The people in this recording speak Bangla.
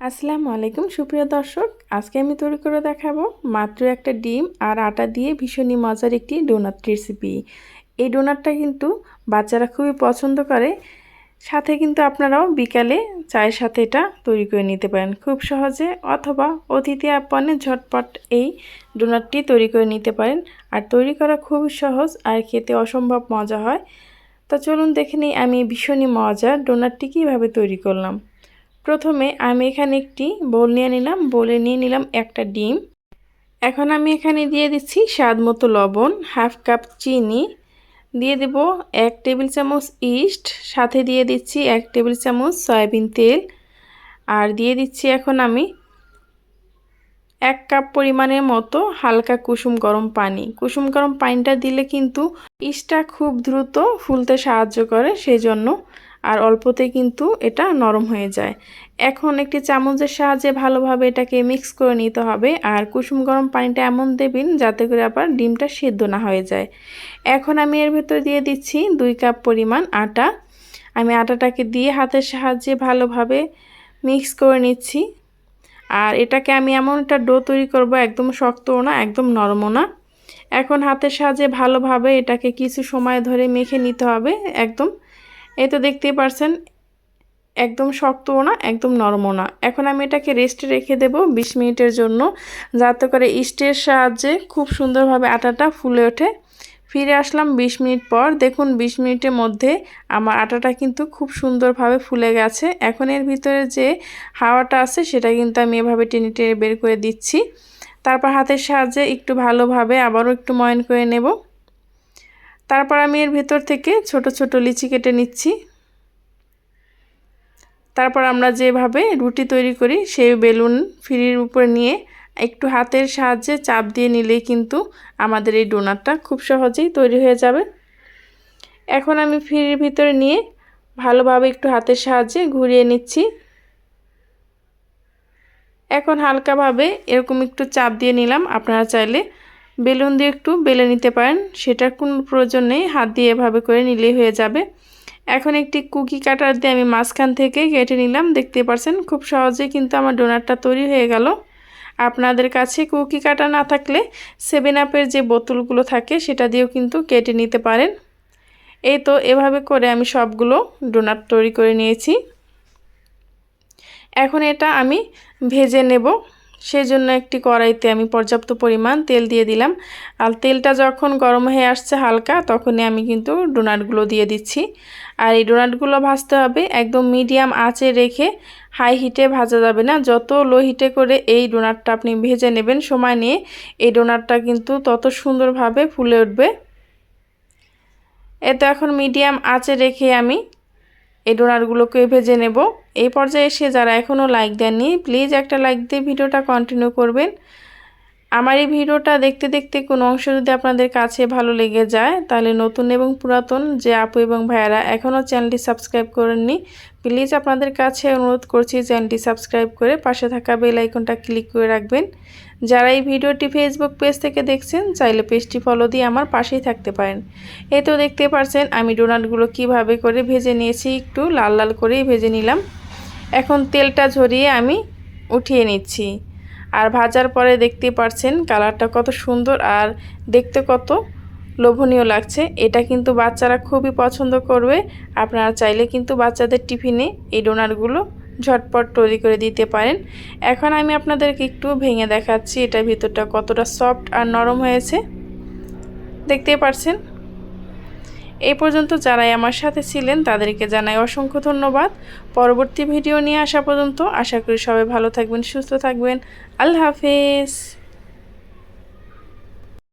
আসসালামু আলাইকুম সুপ্রিয় দর্শক, আজকে আমি তৈরি করে দেখাবো মাত্র একটা ডিম আর আটা দিয়ে ভীষণই মজার একটি ডোনাট রেসিপি। এই ডোনাটটা কিন্তু বাচ্চারা খুবই পছন্দ করে, সাথে কিন্তু আপনারাও বিকালে চায়ের সাথে এটা তৈরি করে নিতে পারেন খুব সহজে, অথবা অতিথি আপ্যায়নে ঝটপট এই ডোনাটটি তৈরি করে নিতে পারেন। আর তৈরি করা খুবই সহজ আর খেতে অসম্ভব মজা হয়। তো চলুন দেখে নিই আমি ভীষণই মজার ডোনাটটি কীভাবে তৈরি করলাম। প্রথমে আমি এখানে একটি বোল নিয়ে নিলাম, বোলে নিয়ে নিলাম একটা ডিম। এখন আমি এখানে দিয়ে দিচ্ছি স্বাদ মতো লবণ, হাফ কাপ চিনি, দিয়ে দেব 1 টেবিল চামচ ইস্ট, সাথে দিয়ে দিচ্ছি 1 টেবিল চামচ সয়াবিন তেল, আর দিয়ে দিচ্ছি এখন আমি 1 কাপ পরিমাণের মতো হালকা কুসুম গরম পানি। কুসুম গরম পানিটা দিলে কিন্তু ইস্টটা খুব দ্রুত ফুলতে সাহায্য করে, সেই জন্য, আর অল্পতে কিন্তু এটা নরম হয়ে যায়। এখন একটি চামচের সাহায্যে ভালোভাবে এটাকে মিক্স করে নিতে হবে। আর কুসুম গরম পানিটা এমন দেবেন যাতে করে আবার ডিমটা সেদ্ধ না হয়ে যায়। এখন আমি এর ভেতর দিয়ে দিচ্ছি 2 কাপ পরিমাণ আটা। আমি আটাটাকে দিয়ে হাতের সাহায্যে ভালোভাবে মিক্স করে নিচ্ছি। আর এটাকে আমি এমন একটা ডো তৈরি করব, একদম শক্তও না একদম নরমও না। এখন হাতের সাহায্যে ভালোভাবে এটাকে কিছু সময় ধরে মেখে নিতে হবে একদম। এই তো দেখতেই পারছেন, একদম শক্তও না একদম নরমও না। এখন আমি এটাকে রেস্টে রেখে দেব 20 মিনিটের জন্য, যাতে করে ইস্টের সাহায্যে খুব সুন্দরভাবে আটাটা ফুলে ওঠে। ফিরে আসলাম 20 মিনিট পর। দেখুন 20 মিনিটের মধ্যে আমার আটাটা কিন্তু খুব সুন্দরভাবে ফুলে গেছে। এখন এর ভিতরে যে হাওয়াটা আছে সেটা কিন্তু আমি এভাবে টেনে টেনে বের করে দিচ্ছি। তারপর হাতের সাহায্যে একটু ভালোভাবে আবারও একটু ময়ান করে নেব। তারপর আমি এর ভেতর থেকে ছোট ছোট লিচি কেটে নিচ্ছি। তারপর আমরা যেভাবে রুটি তৈরি করি সেই বেলুন ফিরির উপর নিয়ে একটু হাতের সাহায্যে চাপ দিয়ে নিলেই কিন্তু আমাদের এই ডোনাটটা খুব সহজেই তৈরি হয়ে যাবে। এখন আমি ফিরির ভিতরে নিয়ে ভালোভাবে একটু হাতের সাহায্যে ঘুরিয়ে নিচ্ছি। এখন হালকাভাবে এরকম একটু চাপ দিয়ে নিলাম। আপনারা চাইলে বেলুন দিয়ে একটু বেলে নিতে পারেন, সেটার কোনো প্রয়োজন নেই, হাত দিয়ে এভাবে করে নিলেই হয়ে যাবে। এখন একটি কুকি কাটার দিয়ে আমি মাঝখান থেকে কেটে নিলাম। দেখতে পাচ্ছেন খুব সহজে কিন্তু আমার ডোনাটটা তৈরি হয়ে গেল। আপনাদের কাছে কুকি কাটা না থাকলে 7 আপের যে বোতলগুলো থাকে সেটা দিয়েও কিন্তু কেটে নিতে পারেন। এই তো এভাবে করে আমি সবগুলো ডোনাট তৈরি করে নিয়েছি। এখন এটা আমি ভেজে নেব। সেজন্য একটি কড়াইতে আমি পর্যাপ্ত পরিমাণ তেল দিয়ে দিলাম। আর তেলটা যখন গরম হয়ে আসছে হালকা, তখনই আমি কিন্তু ডোনাটগুলো দিয়ে দিচ্ছি। আর এই ডোনাটগুলো ভাজতে হবে একদম মিডিয়াম আঁচে রেখে, হাই হিটে ভাজা যাবে না। যত লো হিটে করে এই ডোনাটটা আপনি ভেজে নেবেন সময় নিয়ে, এই ডোনাটটা কিন্তু তত সুন্দরভাবে ফুলে উঠবে। তো এখন মিডিয়াম আঁচে রেখে আমি এই ডোনাটগুলোকে ভেজে নেব। এই পর্যায়ে এসে যারা এখনও লাইক দেননি, প্লিজ একটা লাইক দিয়ে ভিডিওটা কন্টিনিউ করবেন। আমার এই ভিডিওটা দেখতে দেখতে কোনো অংশ যদি আপনাদের কাছে ভালো লেগে যায়, তাহলে নতুন এবং পুরাতন যে আপু এবং ভাইয়ারা এখনও চ্যানেলটি সাবস্ক্রাইব করেননি, প্লিজ আপনাদের কাছে অনুরোধ করছি চ্যানেলটি সাবস্ক্রাইব করে পাশে থাকা বেল আইকনটা ক্লিক করে রাখবেন। যারা এই ভিডিওটি ফেসবুক পেজ থেকে দেখছেন, চাইলে পেজটি ফলো দিয়ে আমার পাশেই থাকতে পারেন। এই তো দেখতে পাচ্ছেন আমি ডোনাটগুলো কিভাবে করে ভেজে নিয়েছি, একটু লাল লাল করেই ভেজে নিলাম। এখন তেলটা ঝরিয়ে আমি উঠিয়ে নিচ্ছি। আর ভাজার পরে দেখতে পাচ্ছেন কালারটা কত সুন্দর আর দেখতে কত লোভনীয় লাগছে। এটা কিন্তু বাচ্চারা খুবই পছন্দ করবে। আপনারা চাইলে কিন্তু বাচ্চাদের টিফিনে এই ডোনাটগুলো ঝটপট তৈরি করে দিতে পারেন। এখন আমি আপনাদেরকে একটু ভেঙে দেখাচ্ছি এটার ভিতরটা কতটা সফট আর নরম হয়েছে, দেখতেই পাচ্ছেন। এই পর্যন্ত যারাই আমার সাথে ছিলেন তাদেরকে জানাই অসংখ্য ধন্যবাদ। পরবর্তী ভিডিও নিয়ে আসা পর্যন্ত আশা করি সবাই ভালো থাকবেন, সুস্থ থাকবেন। আল্লাহ হাফেজ।